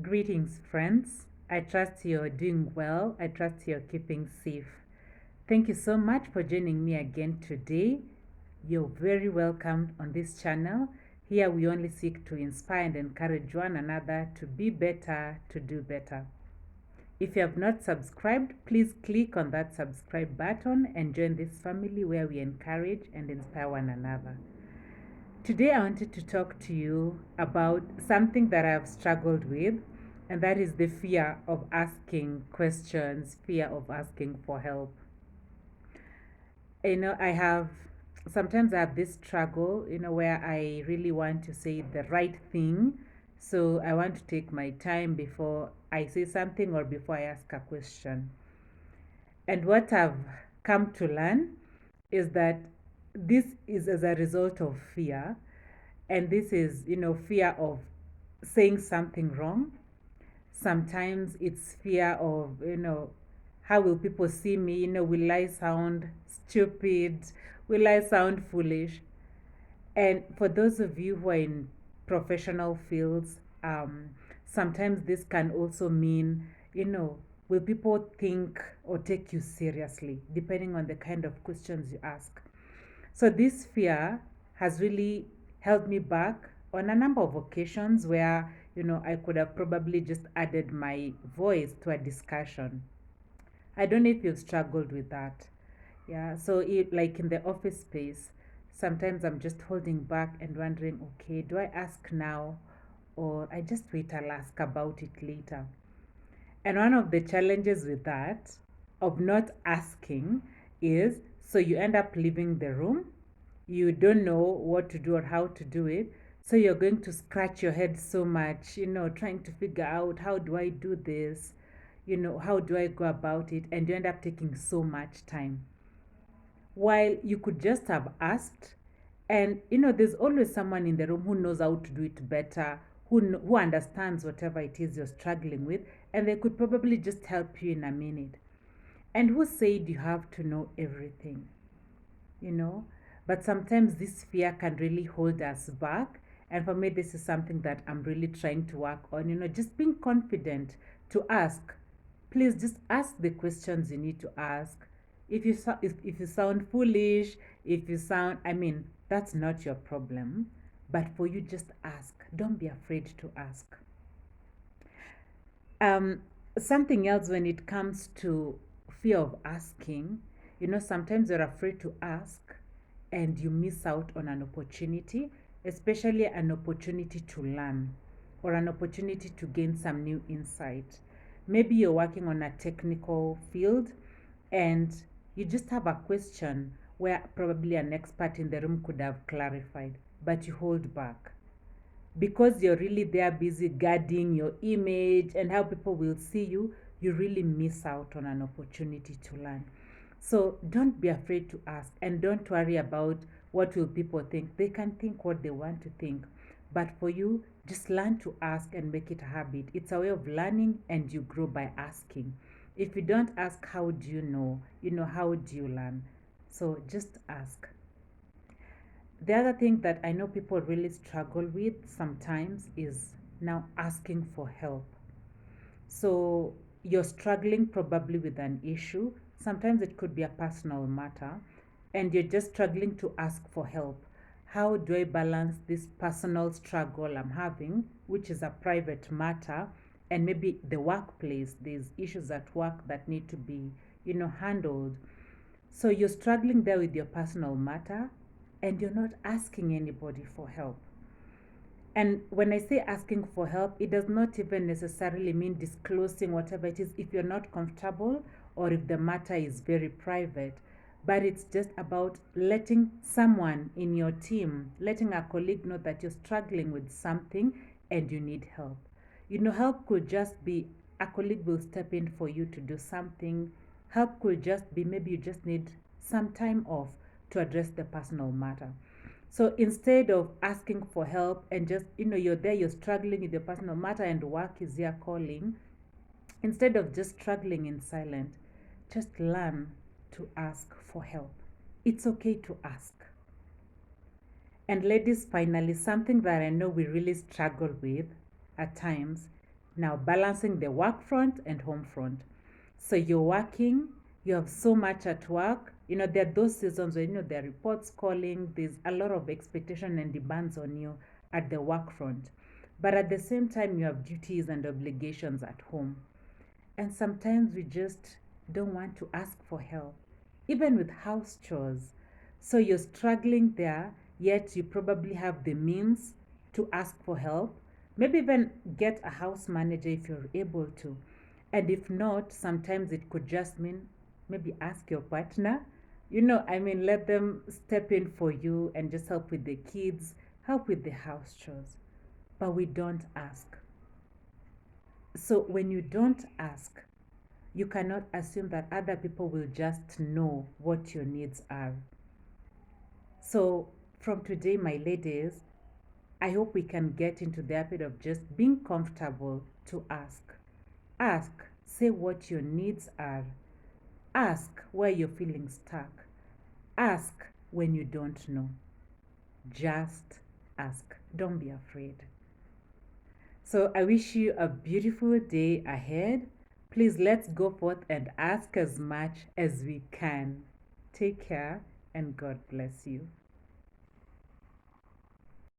Greetings, friends. I trust you're doing well. I trust you're keeping safe. Thank you so much for joining me again today. You're very welcome on this channel. Here we only seek to inspire and encourage one another to be better, to do better. If you have not subscribed, please click on that subscribe button and join this family where we encourage and inspire one another. Today, I wanted to talk to you about something that I've struggled with, and that is the fear of asking questions, fear of asking for help. I have sometimes I have this struggle, where I really want to say the right thing. So I want to take my time before I say something or before I ask a question. And what I've come to learn is that this is as a result of fear, and this is fear of saying something wrong. Sometimes it's fear of how will people see me, will I sound stupid, will I sound foolish. And for those of you who are in professional fields, sometimes this can also mean, will people think or take you seriously, depending on the kind of questions you ask. So this fear has really held me back on a number of occasions where, I could have probably just added my voice to a discussion. I don't know if you've struggled with that. Yeah, so like in the office space, sometimes I'm just holding back and wondering, okay, do I ask now or I just wait, I'll ask about it later. And one of the challenges with that, of not asking, is so you end up leaving the room, you don't know what to do or how to do it. So you're going to scratch your head so much, trying to figure out how do I do this, how do I go about it, and you end up taking so much time. While you could just have asked, and there's always someone in the room who knows how to do it better, who understands whatever it is you're struggling with, and they could probably just help you in a minute. And who said you have to know everything? you know but sometimes this fear can really hold us back, and for me this is something that I'm really trying to work on, just being confident to ask. Please just ask the questions you need to ask. If you sound foolish, if you sound, that's not your problem, but for you, just ask. Don't be afraid to ask. um Something else, when it comes to fear of asking, sometimes you're afraid to ask and you miss out on an opportunity, especially an opportunity to learn or an opportunity to gain some new insight. Maybe you're working on a technical field and you just have a question where probably an expert in the room could have clarified, but you hold back because you're really there busy guarding your image and how people will see you. You really miss out on an opportunity to learn. So don't be afraid to ask, and don't worry about what will people think. They can think what they want to think. But for you, just learn to ask and make it a habit. It's a way of learning, and you grow by asking. If you don't ask, how do you know? How do you learn? So just ask. The other thing that I know people really struggle with sometimes is now asking for help. So you're struggling probably with an issue. Sometimes it could be a personal matter, and you're just struggling to ask for help. How do I balance this personal struggle I'm having, which is a private matter, and maybe the workplace, there's issues at work that need to be, handled. So you're struggling there with your personal matter, and you're not asking anybody for help. And when I say asking for help, it does not even necessarily mean disclosing whatever it is if you're not comfortable or if the matter is very private. But it's just about letting someone in your team, letting a colleague know that you're struggling with something and you need help. Help could just be a colleague will step in for you to do something. Help could just be maybe you just need some time off to address the personal matter. So instead of asking for help and just, you're there, you're struggling with your personal matter and work is your calling, instead of just struggling in silence, just learn to ask for help. It's okay to ask. And ladies, finally, something that I know we really struggle with at times Now, balancing the work front and home front. So you're working, you have so much at work. There are those seasons where, there are reports calling, there's a lot of expectation and demands on you at the work front. But at the same time, you have duties and obligations at home. And sometimes we just don't want to ask for help, even with house chores. So you're struggling there, yet you probably have the means to ask for help. Maybe even get a house manager if you're able to. And if not, sometimes it could just mean maybe ask your partner. Let them step in for you and just help with the kids, help with the house chores. But we don't ask. So when you don't ask, you cannot assume that other people will just know what your needs are. So, from today, my ladies, I hope we can get into the habit of just being comfortable to ask. Ask, say what your needs are. Ask where you're feeling stuck. Ask when you don't know. Just ask. Don't be afraid. So I wish you a beautiful day ahead. Please let's go forth and ask as much as we can. Take care and God bless you.